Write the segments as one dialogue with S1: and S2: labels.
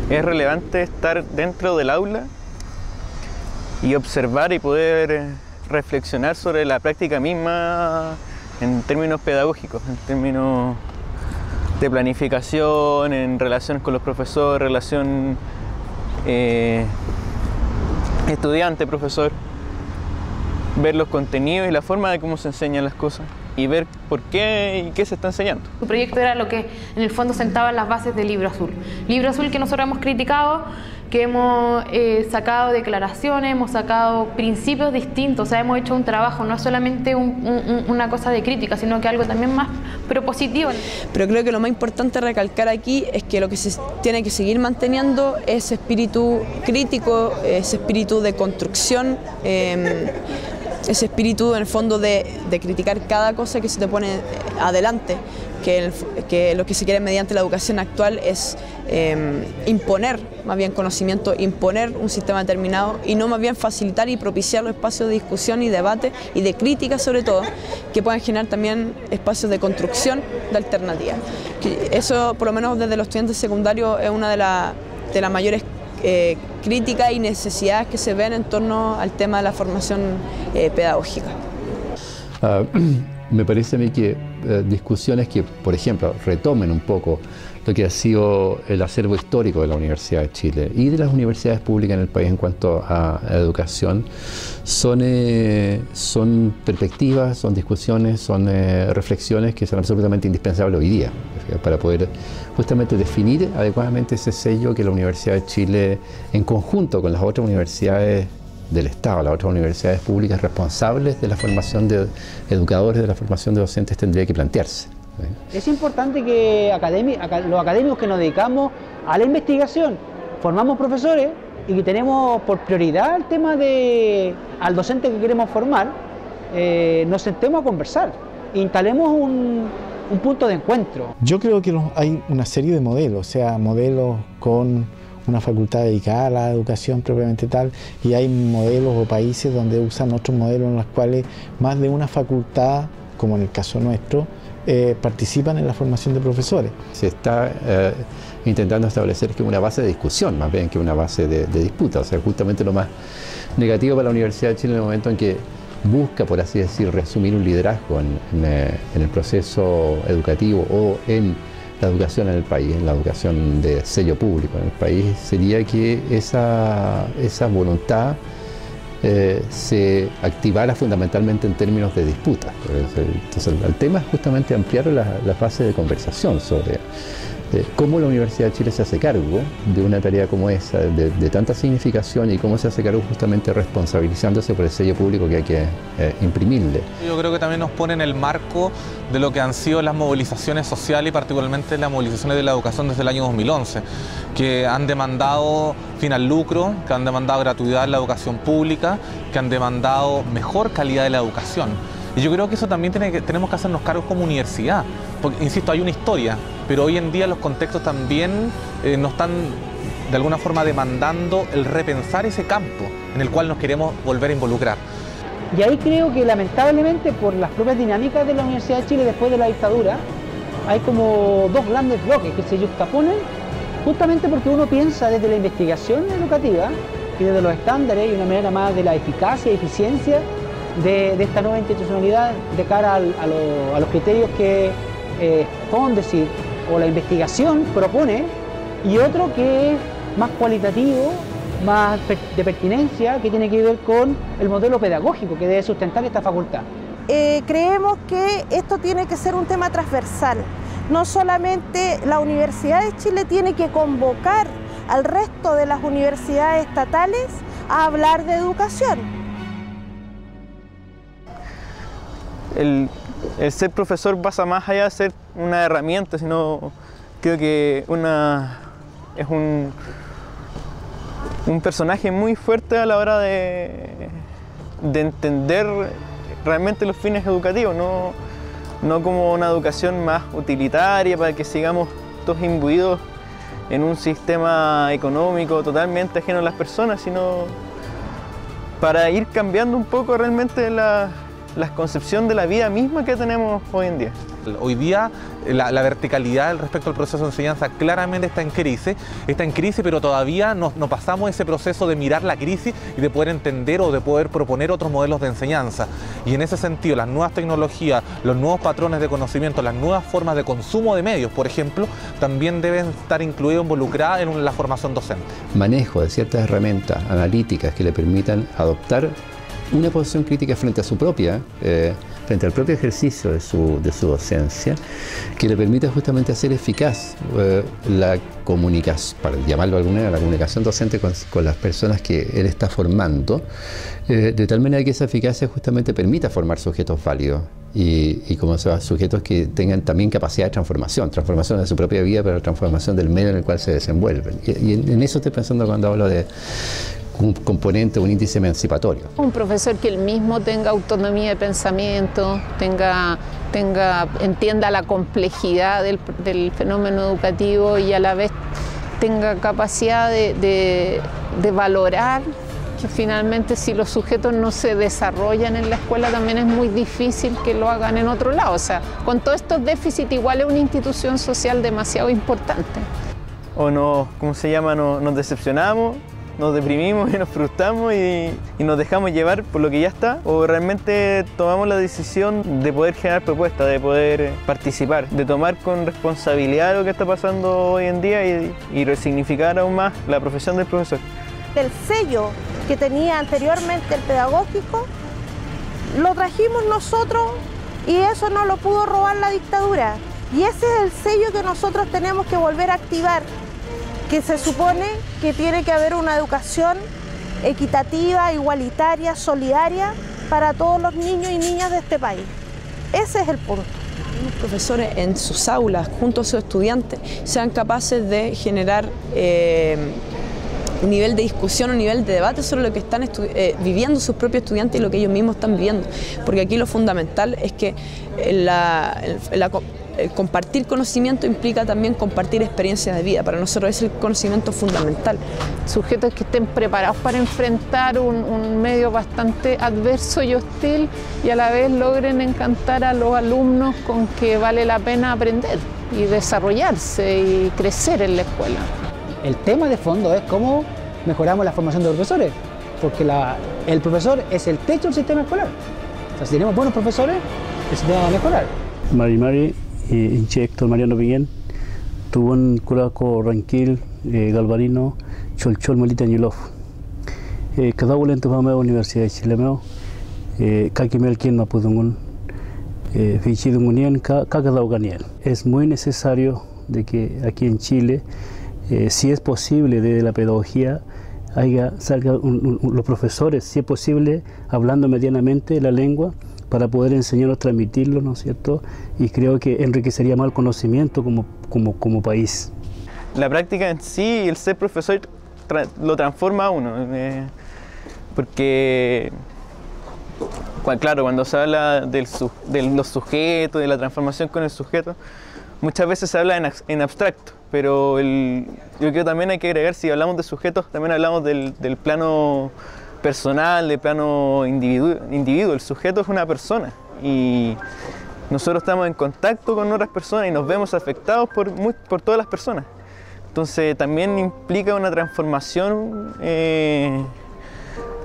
S1: es relevante estar dentro del aula y observar y poder reflexionar sobre la práctica misma en términos pedagógicos, en términos de planificación, en relación con los profesores, relación estudiante-profesor, ver los contenidos y la forma de cómo se enseñan las cosas y ver por qué y qué se está enseñando.
S2: Su proyecto era lo que en el fondo sentaba las bases del Libro Azul. Libro Azul que nosotros hemos criticado, que hemos sacado declaraciones, hemos sacado principios distintos, o sea, hemos hecho un trabajo, no es solamente una cosa de crítica, sino que algo también más propositivo.
S3: Pero creo que lo más importante a recalcar aquí es que lo que se tiene que seguir manteniendo es ese espíritu crítico, ese espíritu de construcción, ese espíritu en el fondo de criticar cada cosa que se te pone adelante, que lo que se quiere mediante la educación actual es imponer más bien conocimiento, imponer un sistema determinado y no más bien facilitar y propiciar los espacios de discusión y debate y de crítica sobre todo, que puedan generar también espacios de construcción de alternativas. Eso por lo menos desde los estudiantes secundarios es una de las mayores críticas y necesidades que se ven en torno al tema de la formación pedagógica.
S4: Me parece a mí que discusiones que, por ejemplo, retomen un poco lo que ha sido el acervo histórico de la Universidad de Chile y de las universidades públicas en el país en cuanto a educación, son perspectivas, son discusiones, son reflexiones que son absolutamente indispensables hoy día para poder justamente definir adecuadamente ese sello que la Universidad de Chile, en conjunto con las otras universidades del Estado, las otras universidades públicas responsables de la formación de educadores, de la formación de docentes, tendría que plantearse.
S5: Es importante que los académicos que nos dedicamos a la investigación, formamos profesores y que tenemos por prioridad el tema al docente que queremos formar, nos sentemos a conversar, instalemos un punto de encuentro.
S6: Yo creo que hay una serie de modelos, o sea, modelos con una facultad dedicada a la educación propiamente tal, y hay modelos o países donde usan otros modelos en los cuales más de una facultad, como en el caso nuestro, participan en la formación de profesores.
S4: Se está intentando establecer que una base de discusión más bien que una base de disputa, o sea, justamente lo más negativo para la Universidad de Chile en el momento en que busca, por así decir, reasumir un liderazgo en el proceso educativo o en la educación en el país, en la educación de sello público en el país, sería que esa voluntad se activara fundamentalmente en términos de disputa. Entonces el tema es justamente ampliar la fase de conversación sobre cómo la Universidad de Chile se hace cargo de una tarea como esa, de tanta significación, y cómo se hace cargo justamente responsabilizándose por el sello público que hay que imprimirle.
S7: Yo creo que también nos pone en el marco de lo que han sido las movilizaciones sociales y particularmente las movilizaciones de la educación desde el año 2011, que han demandado fin al lucro, que han demandado gratuidad en la educación pública, que han demandado mejor calidad de la educación. Y yo creo que eso también tenemos que hacernos cargo como universidad, porque, insisto, hay una historia, pero hoy en día los contextos también nos están de alguna forma demandando el repensar ese campo en el cual nos queremos volver a involucrar.
S5: Y ahí creo que lamentablemente por las propias dinámicas de la Universidad de Chile después de la dictadura, hay como dos grandes bloques que se yuxtaponen, justamente porque uno piensa desde la investigación educativa y desde los estándares y una manera más de la eficacia y eficiencia de esta nueva institucionalidad de cara a los criterios que Fondesit o la investigación propone, y otro que es más cualitativo, más de pertinencia, que tiene que ver con el modelo pedagógico que debe sustentar esta facultad.
S8: Creemos que esto tiene que ser un tema transversal. No solamente la Universidad de Chile tiene que convocar al resto de las universidades estatales a hablar de educación.
S1: El ser profesor pasa más allá de ser una herramienta, sino creo que es un personaje muy fuerte a la hora de entender realmente los fines educativos, no como una educación más utilitaria para que sigamos todos imbuidos en un sistema económico totalmente ajeno a las personas, sino para ir cambiando un poco realmente la concepción de la vida misma que tenemos hoy en día.
S7: Hoy día la verticalidad respecto al proceso de enseñanza claramente está en crisis, pero todavía no pasamos ese proceso de mirar la crisis y de poder entender o de poder proponer otros modelos de enseñanza. Y en ese sentido, las nuevas tecnologías, los nuevos patrones de conocimiento, las nuevas formas de consumo de medios, por ejemplo, también deben estar incluidas, involucradas en la formación docente. Manejo
S4: de ciertas herramientas analíticas que le permitan adoptar una posición crítica frente a su propia, frente al propio ejercicio de su docencia, que le permita justamente hacer eficaz la comunicación, para llamarlo de alguna manera, la comunicación docente con las personas que él está formando, de tal manera que esa eficacia justamente permita formar sujetos válidos y como se llama, sujetos que tengan también capacidad de transformación de su propia vida, pero transformación del medio en el cual se desenvuelven. Y en eso estoy pensando cuando hablo de un componente, un índice emancipatorio.
S9: Un profesor que él mismo tenga autonomía de pensamiento, entienda la complejidad del fenómeno educativo y a la vez tenga capacidad de valorar que finalmente si los sujetos no se desarrollan en la escuela también es muy difícil que lo hagan en otro lado. O sea, con todos estos déficits igual es una institución social demasiado importante.
S1: O nos decepcionamos, nos deprimimos y nos frustramos y nos dejamos llevar por lo que ya está, o realmente tomamos la decisión de poder generar propuestas, de poder participar, de tomar con responsabilidad lo que está pasando hoy en día y resignificar aún más la profesión del profesor.
S8: El sello que tenía anteriormente el pedagógico lo trajimos nosotros y eso no lo pudo robar la dictadura. Y ese es el sello que nosotros tenemos que volver a activar, que se supone que tiene que haber una educación equitativa, igualitaria, solidaria para todos los niños y niñas de este país. Ese es el punto.
S3: Los profesores en sus aulas, junto a sus estudiantes, sean capaces de generar un nivel de discusión, un nivel de debate sobre lo que están viviendo sus propios estudiantes y lo que ellos mismos están viviendo. Porque aquí lo fundamental es que el compartir conocimiento implica también compartir experiencias de vida. Para nosotros es el conocimiento fundamental.
S9: Sujetos que estén preparados para enfrentar un medio bastante adverso y hostil y a la vez logren encantar a los alumnos con que vale la pena aprender y desarrollarse y crecer en la escuela.
S5: El tema de fondo es cómo mejoramos la formación de los profesores, porque el profesor es el techo del sistema escolar. O sea, si tenemos buenos profesores, el sistema va a mejorar.
S10: Mari Inche Héctor Mariano Piguén, Tubón Curaco Ranquil, Galvarino, Cholchol Melita Ñilov. Cada uno en tu Universidad de Chile, Kakimel Kien Mapudungun, Fichidungunien, Kakadauganiel. Es muy necesario de que aquí en Chile, si es posible desde la pedagogía, salgan los profesores, si es posible, hablando medianamente la lengua, para poder enseñarnos, transmitirlo, ¿no es cierto? Y creo que enriquecería más el conocimiento como país.
S1: La práctica en sí, el ser profesor, lo transforma a uno, porque, claro, cuando se habla de los sujetos, de la transformación con el sujeto, muchas veces se habla en abstracto, pero yo creo que también hay que agregar, si hablamos de sujetos, también hablamos del plano personal, del plano individuo. El sujeto es una persona y nosotros estamos en contacto con otras personas y nos vemos afectados por todas las personas. Entonces también implica una transformación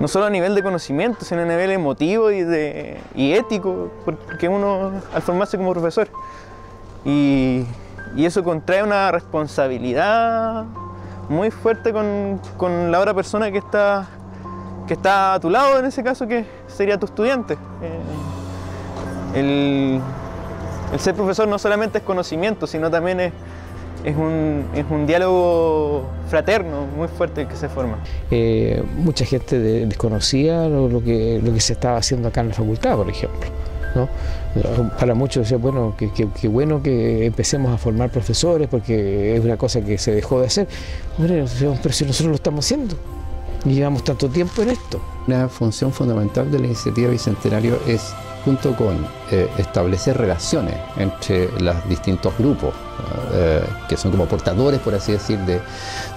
S1: no solo a nivel de conocimiento, sino a nivel emotivo y ético, porque uno al formarse como profesor. Y eso contrae una responsabilidad muy fuerte con la otra persona que está a tu lado, en ese caso, que sería tu estudiante. El ser profesor no solamente es conocimiento, sino también es un diálogo fraterno muy fuerte que se forma.
S11: Mucha gente desconocía lo que se estaba haciendo acá en la facultad, por ejemplo, ¿no? Para muchos decían, bueno, qué bueno que empecemos a formar profesores porque es una cosa que se dejó de hacer. Bueno, pero si nosotros lo estamos haciendo, llevamos tanto tiempo en esto.
S4: Una función fundamental de la iniciativa Bicentenario es, junto con establecer relaciones entre los distintos grupos, que son como portadores, por así decir,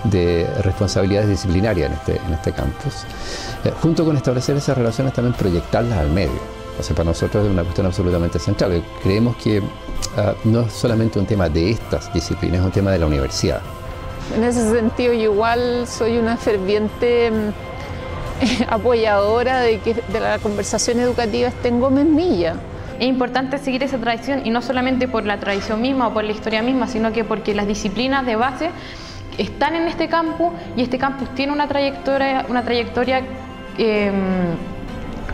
S4: de responsabilidades disciplinarias en este campus, junto con establecer esas relaciones también proyectarlas al medio. O sea, para nosotros es una cuestión absolutamente central. Creemos que no es solamente un tema de estas disciplinas, es un tema de la universidad.
S9: En ese sentido, yo igual soy una ferviente apoyadora de que la conversación educativa esté en Gómez Milla.
S2: Es importante seguir esa tradición, y no solamente por la tradición misma o por la historia misma, sino que porque las disciplinas de base están en este campus, y este campus tiene una trayectoria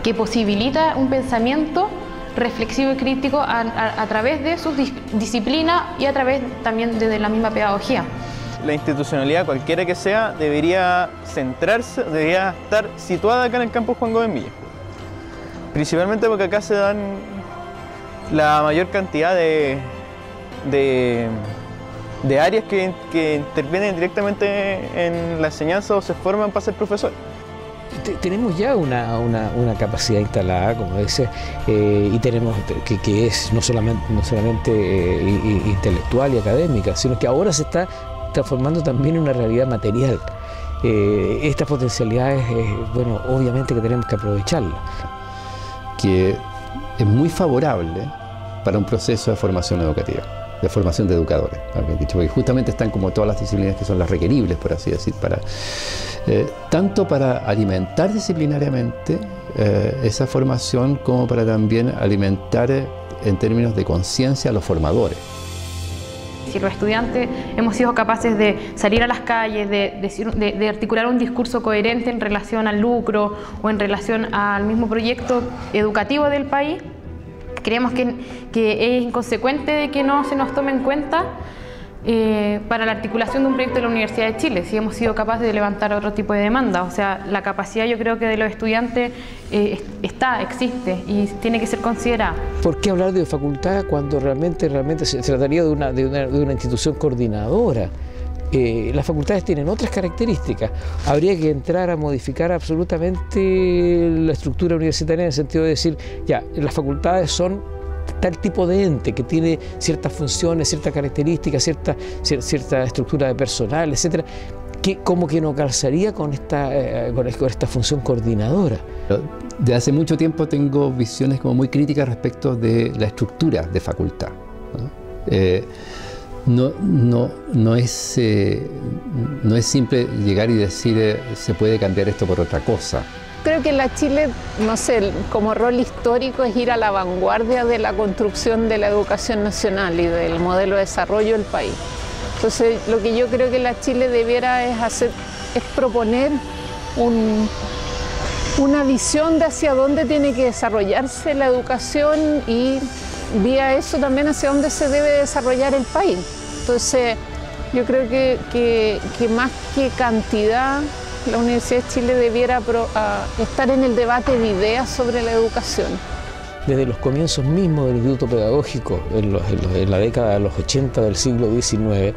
S2: que posibilita un pensamiento reflexivo y crítico a través de sus disciplinas y a través también de la misma pedagogía.
S1: La institucionalidad, cualquiera que sea, debería centrarse, debería estar situada acá en el campus Juan Gómez Milla. Principalmente porque acá se dan la mayor cantidad de áreas que intervienen directamente en la enseñanza o se forman para ser profesores.
S11: Tenemos ya una capacidad instalada, como dice, y tenemos que es no solamente intelectual y académica, sino que ahora se está transformando también en una realidad material. Estas potencialidades, bueno, obviamente que tenemos que aprovecharlas.
S4: Que es muy favorable para un proceso de formación educativa, de formación de educadores, porque justamente están como todas las disciplinas que son las requeribles, por así decir, tanto para alimentar disciplinariamente esa formación, como para también alimentar en términos de conciencia a los formadores.
S2: Si los estudiantes hemos sido capaces de salir a las calles, de articular un discurso coherente en relación al lucro o en relación al mismo proyecto educativo del país, creemos que es inconsecuente de que no se nos tome en cuenta para la articulación de un proyecto de la Universidad de Chile, si hemos sido capaces de levantar otro tipo de demanda. O sea, la capacidad, yo creo que de los estudiantes existe y tiene que ser considerada.
S11: ¿Por qué hablar de facultad cuando realmente se trataría de una institución coordinadora? Las facultades tienen otras características. Habría que entrar a modificar absolutamente la estructura universitaria en el sentido de decir, ya, las facultades son tal tipo de ente que tiene ciertas funciones, ciertas características, cierta estructura de personal, etcétera, que como que no calzaría con esta función coordinadora.
S4: De hace mucho tiempo tengo visiones como muy críticas respecto de la estructura de facultad, ¿no? No es simple llegar y decir se puede cambiar esto por otra cosa.
S9: Creo que la Chile, no sé, como rol histórico es ir a la vanguardia de la construcción de la educación nacional y del modelo de desarrollo del país. Entonces, lo que yo creo que la Chile debiera es proponer una visión de hacia dónde tiene que desarrollarse la educación y vía eso también hacia dónde se debe desarrollar el país. Entonces, yo creo que más que cantidad, la Universidad de Chile debiera estar en el debate de ideas sobre la educación.
S11: Desde los comienzos mismos del Instituto Pedagógico, en la década de los 80 del siglo XIX,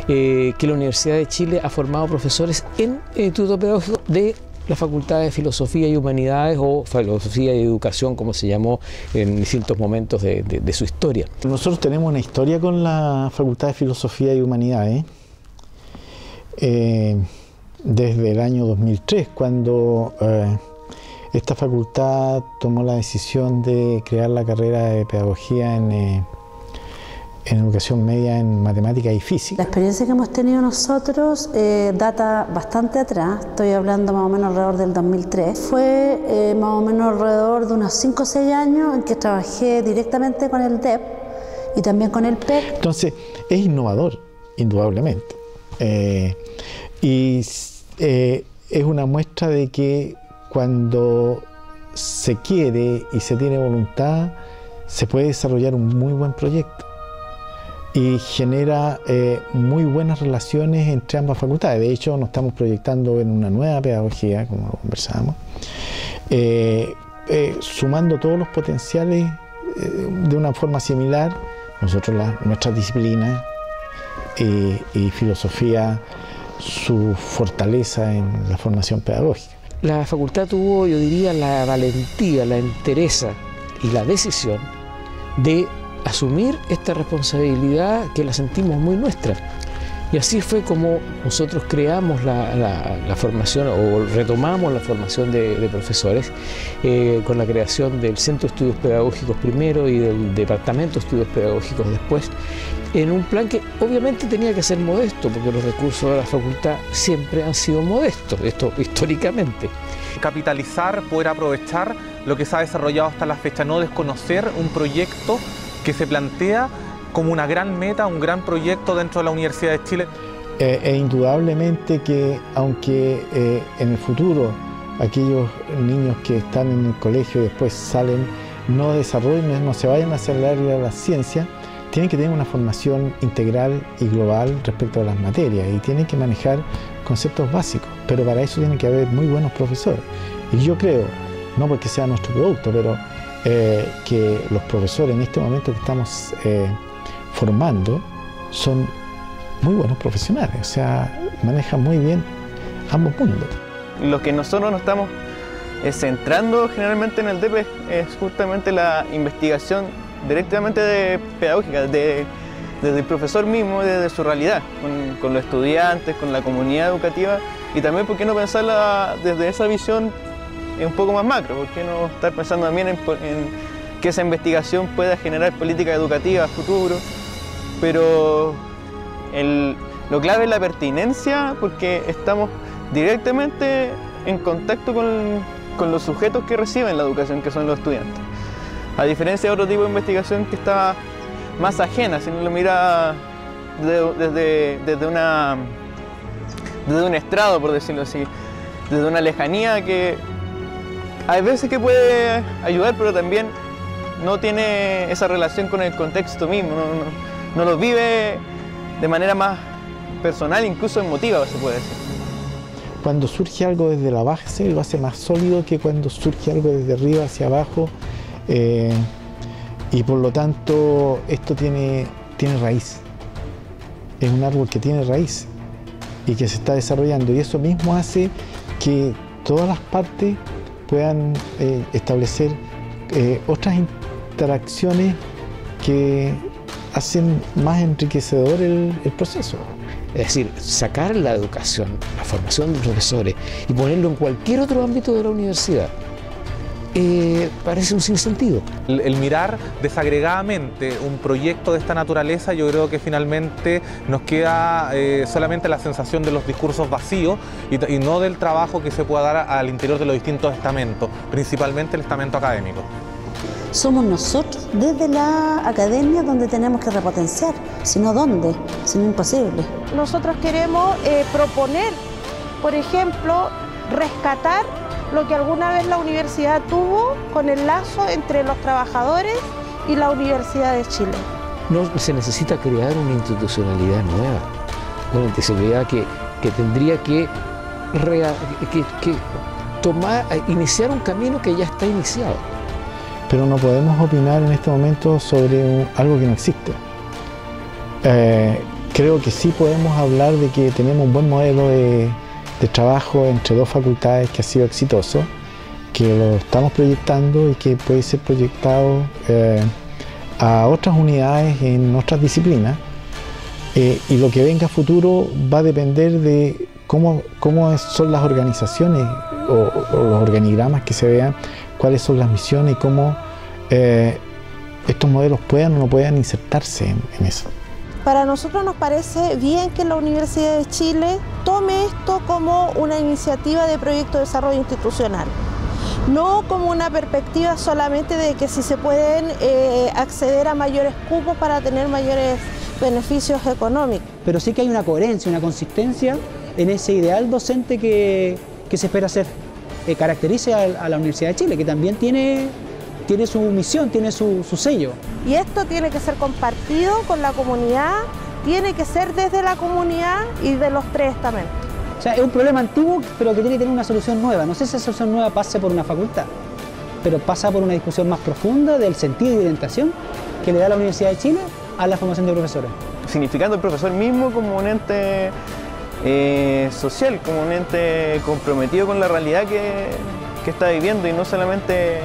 S11: que la Universidad de Chile ha formado profesores en el Instituto Pedagógico de la Facultad de Filosofía y Humanidades, o Filosofía y Educación, como se llamó en distintos momentos de su historia.
S6: Nosotros tenemos una historia con la Facultad de Filosofía y Humanidades. Desde el año 2003, cuando esta facultad tomó la decisión de crear la carrera de pedagogía en educación media en matemáticas y física.
S12: La experiencia que hemos tenido nosotros data bastante atrás, estoy hablando más o menos alrededor del 2003. Fue más o menos alrededor de unos 5 o 6 años en que trabajé directamente con el DEP y también con el PEC.
S6: Entonces, es innovador, indudablemente. Es una muestra de que cuando se quiere y se tiene voluntad, se puede desarrollar un muy buen proyecto y genera muy buenas relaciones entre ambas facultades. De hecho, nos estamos proyectando en una nueva pedagogía, como lo conversábamos, sumando todos los potenciales de una forma similar. Nosotros, nuestras disciplinas y filosofía, su fortaleza en la formación pedagógica.
S11: La facultad tuvo, yo diría, la valentía, la entereza y la decisión de asumir esta responsabilidad que la sentimos muy nuestra. Y así fue como nosotros creamos la formación o retomamos la formación de profesores con la creación del Centro de Estudios Pedagógicos primero y del Departamento de Estudios Pedagógicos después, en un plan que obviamente tenía que ser modesto, porque los recursos de la facultad siempre han sido modestos, esto históricamente.
S7: Capitalizar, poder aprovechar lo que se ha desarrollado hasta la fecha, no desconocer un proyecto que se plantea como una gran meta, un gran proyecto dentro de la Universidad de Chile.
S6: Indudablemente que aunque en el futuro aquellos niños que están en el colegio y después salen no desarrollen, no se vayan hacia el área de la ciencia, tienen que tener una formación integral y global respecto a las materias y tienen que manejar conceptos básicos, pero para eso tiene que haber muy buenos profesores. Y yo creo, no porque sea nuestro producto, pero que los profesores en este momento que estamos formando son muy buenos profesionales, o sea, manejan muy bien ambos mundos.
S1: Lo que nosotros nos estamos centrando generalmente en el DEP es justamente la investigación directamente pedagógica, desde el profesor mismo, desde su realidad, con los estudiantes, con la comunidad educativa, y también por qué no pensarla desde esa visión un poco más macro, por qué no estar pensando también en que esa investigación pueda generar políticas educativas a futuro, pero lo clave es la pertinencia, porque estamos directamente en contacto con los sujetos que reciben la educación, que son los estudiantes. A diferencia de otro tipo de investigación que está más ajena, si uno lo mira desde un estrado, por decirlo así, desde una lejanía que hay veces que puede ayudar, pero también no tiene esa relación con el contexto mismo, no lo vive de manera más personal, incluso emotiva, se puede decir.
S6: Cuando surge algo desde la base, lo hace más sólido que cuando surge algo desde arriba hacia abajo, y por lo tanto esto tiene raíz. Es un árbol que tiene raíz y que se está desarrollando, y eso mismo hace que todas las partes puedan establecer otras interacciones que hacen más enriquecedor el proceso.
S11: Es decir, sacar la educación, la formación de profesores y ponerlo en cualquier otro ámbito de la universidad parece un sinsentido.
S7: El mirar desagregadamente un proyecto de esta naturaleza, yo creo que finalmente nos queda solamente la sensación de los discursos vacíos y no del trabajo que se pueda dar al interior de los distintos estamentos, principalmente el estamento académico.
S12: Somos nosotros desde la academia donde tenemos que repotenciar, si no ¿dónde? Si no imposible.
S8: Nosotros queremos proponer, por ejemplo, rescatar lo que alguna vez la universidad tuvo con el lazo entre los trabajadores y la Universidad de Chile.
S11: No se necesita crear una institucionalidad nueva, una institucionalidad que tendría que iniciar un camino que ya está iniciado.
S6: Pero no podemos opinar en este momento sobre algo que no existe. Creo que sí podemos hablar de que tenemos un buen modelo de trabajo entre dos facultades que ha sido exitoso, que lo estamos proyectando y que puede ser proyectado a otras unidades en otras disciplinas, y lo que venga a futuro va a depender de cómo son las organizaciones o los organigramas que se vean, cuáles son las misiones y cómo estos modelos puedan o no puedan insertarse en eso.
S8: Para nosotros nos parece bien que la Universidad de Chile tome esto como una iniciativa de proyecto de desarrollo institucional, no como una perspectiva solamente de que si se pueden acceder a mayores cupos para tener mayores beneficios económicos.
S5: Pero sí que hay una coherencia, una consistencia en ese ideal docente que se espera hacer. Caracteriza a la Universidad de Chile, que también tiene su misión, tiene su sello.
S8: Y esto tiene que ser compartido con la comunidad, tiene que ser desde la comunidad y de los tres estamentos.
S5: O sea, es un problema antiguo, pero que tiene que tener una solución nueva. No sé si esa solución nueva pase por una facultad, pero pasa por una discusión más profunda del sentido y orientación que le da la Universidad de Chile a la formación de profesores.
S1: Significando el profesor mismo como un ente social, como un ente comprometido con la realidad que está viviendo, y no solamente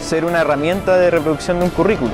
S1: ser una herramienta de reproducción de un currículum.